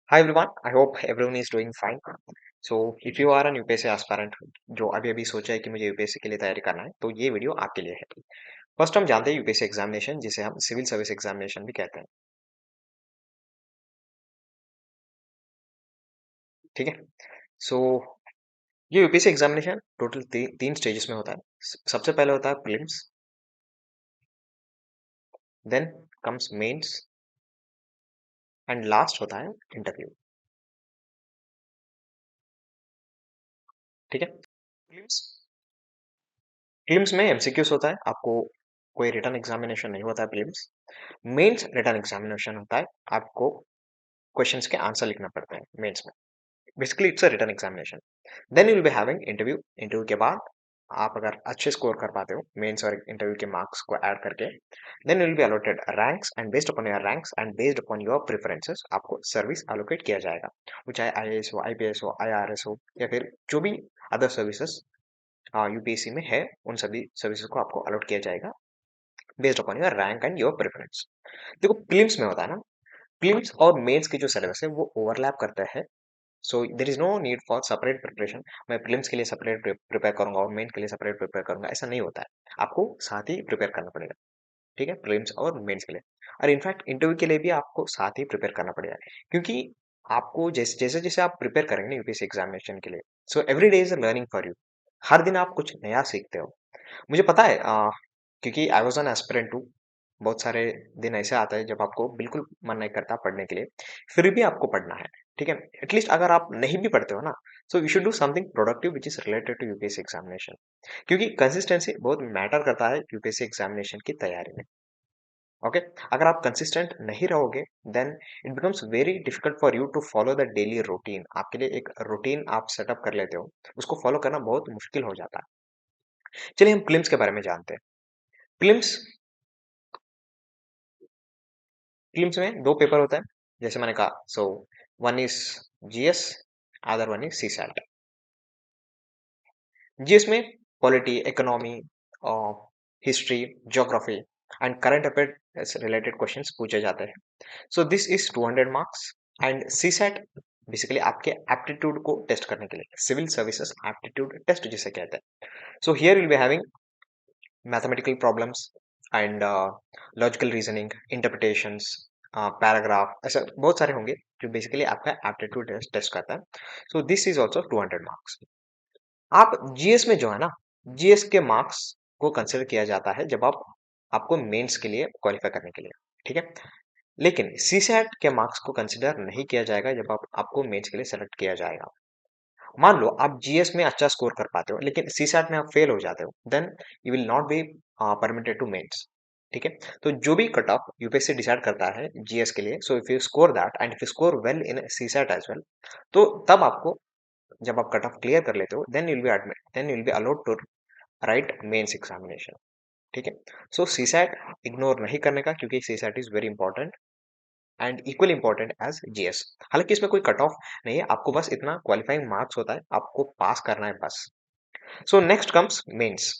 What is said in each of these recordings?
Hi everyone, I hope everyone is doing fine. So if you are an UPSC aspirant जो अभी अभी सोचा है कि मुझे यूपीएससी के लिए तैयारी करना है, तो ये वीडियो आपके लिए है। फर्स्ट हम जानते हैं यूपीएससी एग्जामिनेशन जिसे हम सिविल सर्विस एग्जामिनेशन भी कहते हैं। ठीक है। सो ये यूपीएससी एग्जामिनेशन टोटल तीन स्टेजेस में होता है। सबसे पहले होता है prelims, then comes mains and last होता है इंटरव्यू। ठीक है। प्रीलिम्स प्रीलिम्स में एमसीक्यूज होता है, आपको कोई रिटन एग्जामिनेशन नहीं होता है प्रीलिम्स। मेंस रिटन एग्जामिनेशन होता है, आपको क्वेश्चंस के आंसर लिखना पड़ता है मेंस में। Basically it's a written examination. Then you will be having interview. Interview के बाद आप अगर अच्छे स्कोर कर पाते हो मेंस और इंटरव्यू के मार्क्स को ऐड करके, then you will be allotted ranks and based upon your ranks and based upon your preferences आपको सर्विस एलोकेट किया जाएगा। वो चाहे आईएएस हो, आईपीएस हो, आईआरएस हो या फिर जो भी अदर सर्विसेज यूपीएससी में है, उन सभी सर्विसेज को आपको अलॉट किया जाएगा based upon your rank and your preference. देखो प्रीलिम्स में होता है ना, प्रीलिम्स और मेंस की जो सिलेबस है वो ओवरलैप करता है। So there is no need for separate preparation. मैं प्रीलिम्स के लिए सेपरेट प्रिपेयर करूंगा और मेन के लिए सेपरेट प्रिपेयर करूंगा, ऐसा नहीं होता है। आपको साथ ही प्रिपेयर करना पड़ेगा। ठीक है, प्रीलिम्स और मेंस के लिए। और इनफैक्ट इंटरव्यू के लिए भी आपको साथ ही प्रिपेयर करना पड़ेगा, क्योंकि आपको जैसे जैसे जैसे आप प्रिपेयर करेंगे ना यूपीएससी एग्जामिनेशन के लिए, so every day is a learning for you. हर दिन आप कुछ नया सीखते हो। मुझे पता है, क्योंकि I was an aspirant too. बहुत सारे दिन ऐसे आते हैं जब आपको बिल्कुल मन नहीं करता पढ़ने के लिए, फिर भी आपको पढ़ना है। ठीक है। एटलीस्ट अगर आप नहीं भी पढ़ते हो ना, so you should do something productive which is related to UPSC examination, क्योंकि कंसिस्टेंसी बहुत मैटर करता है यूपीएससी एग्जामिनेशन की तैयारी में। ओके। अगर आप कंसिस्टेंट नहीं रहोगे, then it becomes very difficult for you to follow the daily routine. आपके लिए एक रूटीन आप सेटअप कर लेते हो, उसको फॉलो करना बहुत मुश्किल हो जाता है। चलिए हम प्रीलिम्स के बारे में जानते हैं। प्रीलिम्स प्रीलिम्स में दो पेपर होता है, जैसे मैंने कहा। So one is GS, other one is CSAT. GS में पॉलिटी, इकोनॉमी और history, geography and current affair related questions पूछे जाते हैं। सो this is 200 marks. And CSAT basically आपके एप्टीट्यूड को टेस्ट करने के लिए, सिविल सर्विसेज एप्टीट्यूड टेस्ट जिसे कहते हैं। So here will be having mathematical problems and logical reasoning, interpretations, paragraph, ऐसा बहुत सारे होंगे जो बेसिकली आपका एप्टीट्यूड टेस्ट करता है। So this is also 200 marks. आप जीएस में जो है ना, जीएस के मार्क्स को कंसिडर किया जाता है जब आप आपको मेंस के लिए क्वालिफाई करने के लिए। ठीक है। लेकिन सीसैट के मार्क्स को कंसिडर नहीं किया जाएगा जब आप आपको मेंस के लिए सेलेक्ट किया जाएगा। मान लो आप जीएस में अच्छा स्कोर कर पाते हो लेकिन सीसैट में आप फेल हो जाते हो, then you will not be permitted to mains. ठीक है। तो जो भी कट ऑफ यूपीएससी डिसाइड करता है जीएस के लिए, so if you score that and if you score well in CSAT as well, तो तब आपको, जब आप कट ऑफ क्लियर कर लेते हो, then you will be admit, then you will be allowed to write mains examination. ठीक है। सो सीसैट इग्नोर नहीं करने का, क्योंकि CSAT is very important and equal important as GS. हालांकि इसमें कोई कट ऑफ नहीं है, आपको बस इतना क्वालिफाइंग मार्क्स होता है, आपको पास करना है बस। So next comes mains.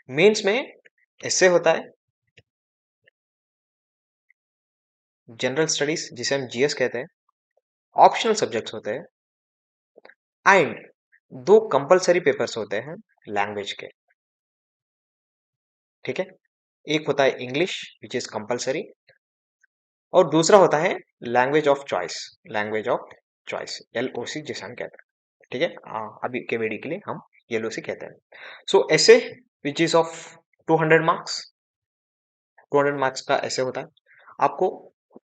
Mains में ऐसे होता है, जनरल स्टडीज जिसे हम जीएस कहते हैं, ऑप्शनल सब्जेक्ट्स होते हैं एंड दो कंपलसरी पेपर्स होते हैं लैंग्वेज के। ठीक है। एक होता है इंग्लिश विच इज कंपलसरी, और दूसरा होता है language of choice. Language of choice, LOC जिसे हम कहते हैं। ठीक है। अभी के वीडियो के लिए हम एलओसी कहते हैं। सो ऐसे which is of 200 marks. 200 marks का ऐसे होता है, आपको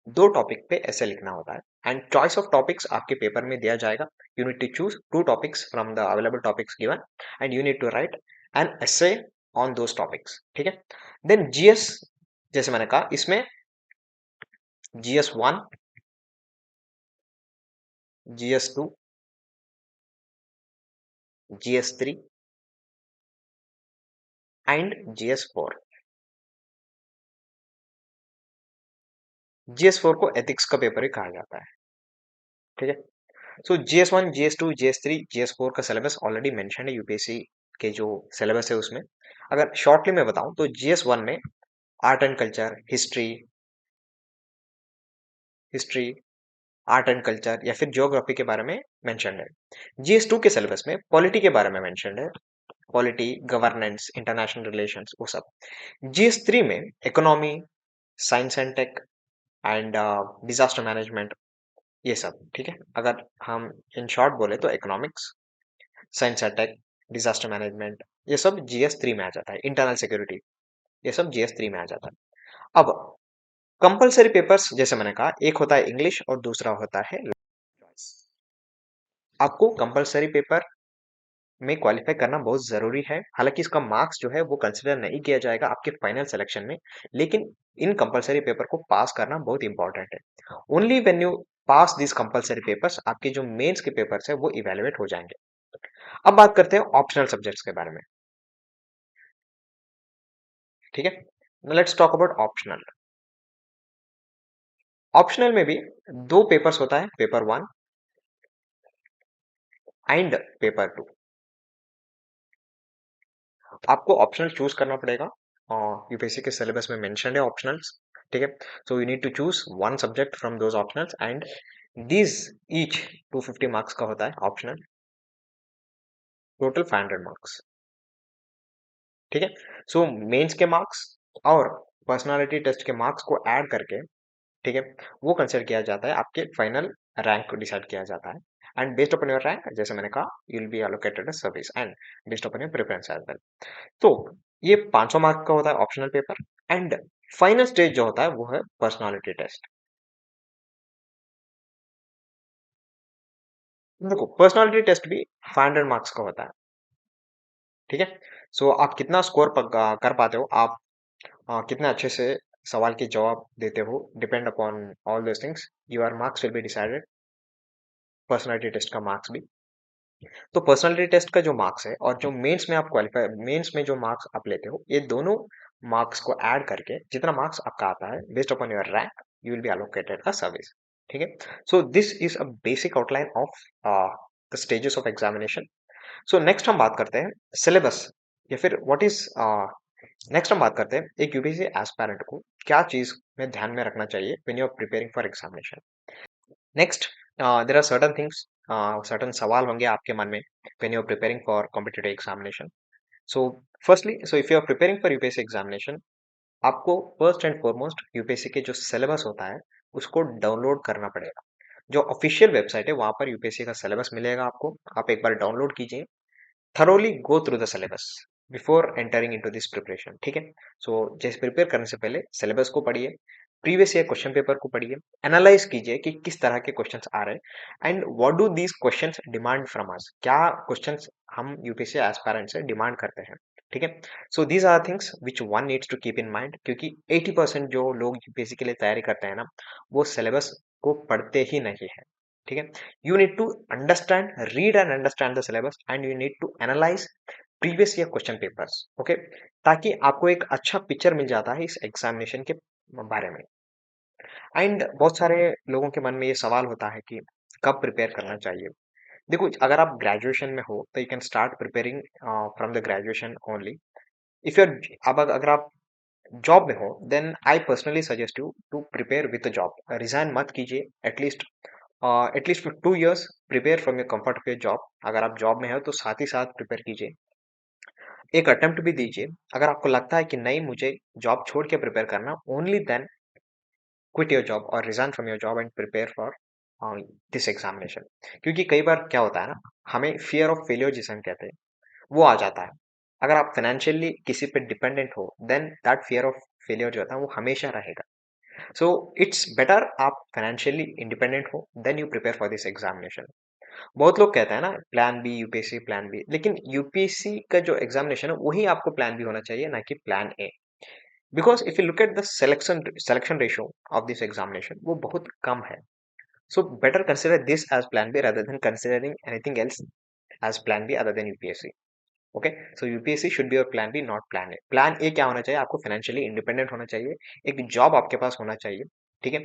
दो टॉपिक पे ऐसे लिखना होता है एंड चॉइस ऑफ टॉपिक्स आपके पेपर में दिया जाएगा। You need to choose two topics from the available topics given and you need to write an essay on those topics. ठीक है। देन जीएस, जैसे मैंने कहा, इसमें GS 1, GS 2, GS 3 and GS 4। GS 4 को एथिक्स का पेपर ही कहा जाता है। ठीक है। सो जीएस 1, जीएस 2, जीएस 3, जीएस 4 का सिलेबस ऑलरेडी मेंशन है यूपीएससी के जो सिलेबस है उसमें। अगर शॉर्टली मैं बताऊं तो जीएस 1 में art and culture, history, art and culture या फिर ज्योग्राफी के बारे में मेंशन्ड है। जीएस 2 के सिलेबस में पॉलिटी के बारे में मेंशन्ड है। पॉलिटी, गवर्नेंस, इंटरनेशनल रिलेशंस वो सब। जीएस 3 में economy, science and tech and disaster management ये सब, ठीक है? अगर हम इन शॉर्ट बोले तो economics, science and tech, disaster management ये सब जीएस 3 में आ जाता है। इंटरनल सिक्योरिटी ये सब जीएस 3 में आ जाता है। अब कंपलसरी पेपर्स जैसे मैंने कहा, एक होता है इंग्लिश और दूसरा होता है चॉइस। आपको कंपलसरी पेपर में क्वालिफाई करना बहुत जरूरी है। हालांकि इसका मार्क्स जो है वो कंसिडर नहीं किया जाएगा आपके फाइनल सिलेक्शन में, लेकिन इन कंपलसरी पेपर को पास करना बहुत इंपॉर्टेंट है। Only when you pass this compulsory papers आपके जो मेंस के पेपर्स है वो इवेलुएट हो जाएंगे। अब बात करते हैं ऑप्शनल सब्जेक्ट्स के बारे में, ठीक है? Let's talk about optional. Optional में भी दो पेपर्स होता है, पेपर 1 एंड पेपर 2। आपको ऑप्शनल चूज करना पड़ेगा। यूपीएससी के सिलेबस में मेंशन है ऑप्शनल्स, ठीक है? So you need to choose one subject from those optionals and this each 250 marks का होता है ऑप्शनल, टोटल 500 मार्क्स, ठीक है? सो मेंस के मार्क्स और पर्सनालिटी टेस्ट के मार्क्स को ऐड करके, ठीक है, वो कंसिडर किया जाता है, आपके फाइनल रैंक को डिसाइड किया जाता है। And based upon your rank, जैसे मैंने कहा, you will be allocated a service and based upon your preference as well. तो ये 500 मार्क का होता है optional paper and final stage जो होता है वो है पर्सनालिटी टेस्ट। देखो पर्सनालिटी टेस्ट भी 500 मार्क्स का होता है, ठीक है? सो आप कितना स्कोर कर पाते हो, आप कितने अच्छे से सवाल के जवाब देते हो, depend upon all those things, your marks will be decided, personality test का मार्क्स भी। तो पर्सनालिटी टेस्ट का जो मार्क्स है और जो मेंस में आप क्वालिफाई, मेंस में जो मार्क्स आप लेते हो, ये दोनों मार्क्स को ऐड करके जितना मार्क्स आपका आता है based upon your rank, you will be allocated a service, ठीक है? So this is a basic outline of the stages of examination. So next हम बात करते हैं सिलेबस या फिर व्हाट इज, नेक्स्ट हम बात करते हैं एक यूपीएससी एस्पायरेंट को क्या चीज में ध्यान में रखना चाहिए when you are preparing for examination. Next, there are certain things, certain सवाल होंगे आपके मन में when you are preparing for competitive examination. So firstly, so if you are preparing for UPSC examination, आपको फर्स्ट एंड फॉरमोस्ट यूपीएससी के जो syllabus होता है उसको डाउनलोड करना पड़ेगा। जो ऑफिशियल वेबसाइट है वहां पर यूपीएससी का सिलेबस मिलेगा आपको, आप एक बार डाउनलोड कीजिए, thoroughly go through the syllabus before entering into this preparation, ठीक है? सो जैसे प्रिपेयर करने से पहले सिलेबस को पढ़िए, प्रीवियस ईयर क्वेश्चन पेपर को पढ़िए, एनालाइज कीजिए कि किस तरह के क्वेश्चंस आ रहे हैं and what do these questions demand from us, क्या क्वेश्चंस हम यूपीएससी एस्पायरेंट से डिमांड करते हैं, ठीक है? So these are things which one needs to keep in mind, क्योंकि 80% जो लोग यूपीएससी के लिए तैयारी करते हैं ना, वो सिलेबस को पढ़ते ही नहीं है, ठीक है? You need to understand, read and understand the syllabus and you need to analyze previous year question papers, okay? ताकि आपको एक अच्छा पिक्चर मिल जाता है इस एग्जामिनेशन के बारे में। एंड बहुत सारे लोगों के मन में ये सवाल होता है कि कब प्रिपेयर करना चाहिए। देखो अगर आप ग्रेजुएशन में हो तो you can start preparing from the graduation only. If you अब अगर आप जॉब में हो then I personally suggest you to prepare with job, resign मत कीजिए, at least for 2 years prepare from your comfort of your job. अगर आप job में हो तो साथ ही साथ प्रिपेयर कीजिए, एक अटेम्प्ट भी दीजिए। अगर आपको लगता है कि नहीं मुझे जॉब छोड़ के प्रिपेयर करना, only then quit your job और resign from your job and prepare for this examination. क्योंकि कई बार क्या होता है ना, हमें फियर ऑफ फेलियर जिसे हम कहते हैं वो आ जाता है। अगर आप फाइनेंशियली किसी पे डिपेंडेंट हो then that fear of failure जो होता है वो हमेशा रहेगा। सो इट्स बेटर आप फाइनेंशियली इंडिपेंडेंट हो then you prepare for this examination. बहुत लोग कहते हैं ना plan B UPSC plan B, लेकिन यूपीएससी का जो एग्जामिनेशन है वही आपको प्लान बी होना चाहिए, ना कि plan A. Because if you look at the selection ratio of this examination वो बहुत कम है। So better consider this as plan B rather than considering anything else as plan B other than UPSC, okay? So UPSC should be your plan B not plan A. Plan A क्या होना चाहिए, आपको financially independent होना चाहिए, एक job आपके पास होना चाहिए, ठीक है?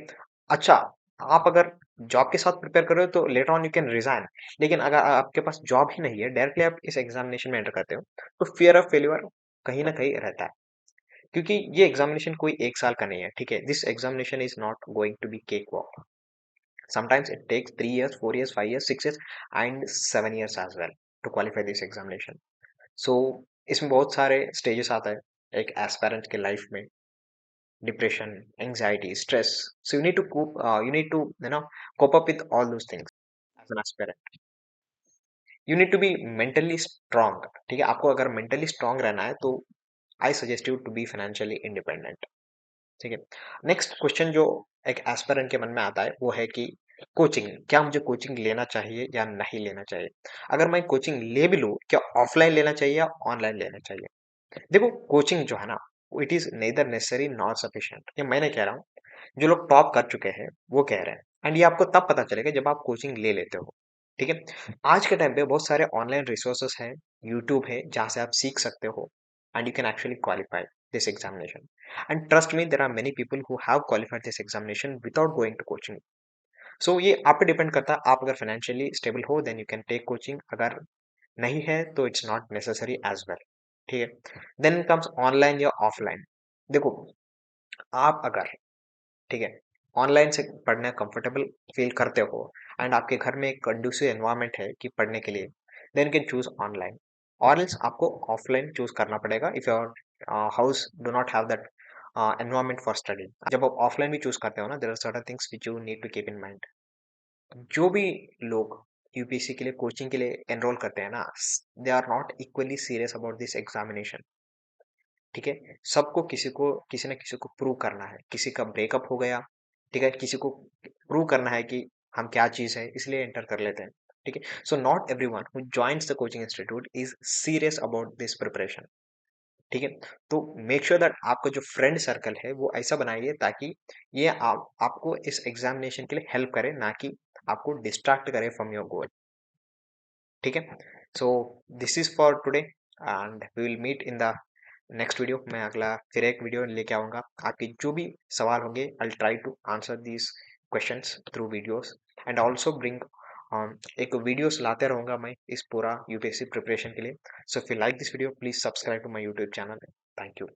अच्छा, आप अगर जॉब के साथ प्रिपेयर कर रहे हो तो later on you can resign, लेकिन अगर आपके पास जॉब ही नहीं है, डायरेक्टली आप इस एग्जामिनेशन में एंटर करते हो, तो फियर ऑफ फेल्यूर कहीं ना कहीं रहता है, क्योंकि ये एग्जामिनेशन कोई 1 साल का नहीं है, ठीक है? This examination is not going to be cake walk. Sometimes it takes 3 years, 4 years, 5 years, 6 years and 7 years as well to qualify this examination. So इसमें बहुत सारे stages आता है एक aspirant के life में, depression, anxiety, stress. So you need to cope, you need to cope up with all those things as an aspirant. You need to be mentally strong. ठीक है, आपको अगर mentally strong रहना है तो I suggest you to be financially independent. ठीक है। Next question जो एक एस्पिरेंट के मन में आता है वो है कि कोचिंग, क्या मुझे कोचिंग लेना चाहिए या नहीं लेना चाहिए? अगर मैं कोचिंग ले भी लूँ, क्या ऑफलाइन लेना चाहिए या ऑनलाइन लेना चाहिए? देखो, कोचिंग जो है ना, it is nether necessary not sufficient. ये मैं नहीं कह रहा हूँ, जो लोग टॉप कर चुके हैं वो कह रहे हैं। एंड ये आपको तब पता चलेगा जब आप कोचिंग ले लेते हो। ठीक है, आज के टाइम पे बहुत सारे ऑनलाइन रिसोर्सेस हैं, यूट्यूब है जहाँ से आप सीख सकते हो and you can actually qualify this examination. And trust me, there are many people who have qualified this examination without going to coaching. So ये आप पे डिपेंड करता है, आप अगर फाइनेंशियली स्टेबल हो then you can take coaching, अगर नहीं है तो it's not necessary as well. ठीक है, देन कम्स ऑनलाइन या ऑफलाइन। देखो, आप अगर, ठीक है, ऑनलाइन से पढ़ना कंफर्टेबल फील करते हो एंड आपके घर में एक कंडूसिव एनवायरनमेंट है कि पढ़ने के लिए, देन कैन चूज ऑनलाइन। और एल्स आपको ऑफलाइन चूज करना पड़ेगा if your house do not have that environment for study. जब आप ऑफलाइन भी चूज करते हो ना, there are certain things which you need to keep in mind. जो भी लोग यूपीएससी के लिए कोचिंग के लिए एनरोल करते हैं ना, they are not equally serious about this examination. ठीक है, सबको किसी न किसी को प्रूव करना है। किसी का ब्रेकअप हो गया, ठीक है, किसी को प्रूव करना है कि हम क्या चीज है, इसलिए एंटर कर लेते हैं। ठीक है, so not everyone who joins the coaching institute is serious about this preparation. ठीक है, तो मेक श्योर दैट आपका जो फ्रेंड सर्कल है वो ऐसा बनाइए ताकि ये आपको इस एग्जामिनेशन के लिए हेल्प करे, ना कि आपको डिस्ट्रैक्ट करे फ्रॉम योर गोल। ठीक है, so this is for today and we will meet in the next video. मैं अगला फिर एक वीडियो लेके आऊंगा। आपके जो भी सवाल होंगे I will try to answer these questions through videos and also bring एक वीडियोस लाते रहूंगा मैं इस पूरा यूपीएससी प्रिपरेशन के लिए। So if you like this video please subscribe to my YouTube channel. Thank you.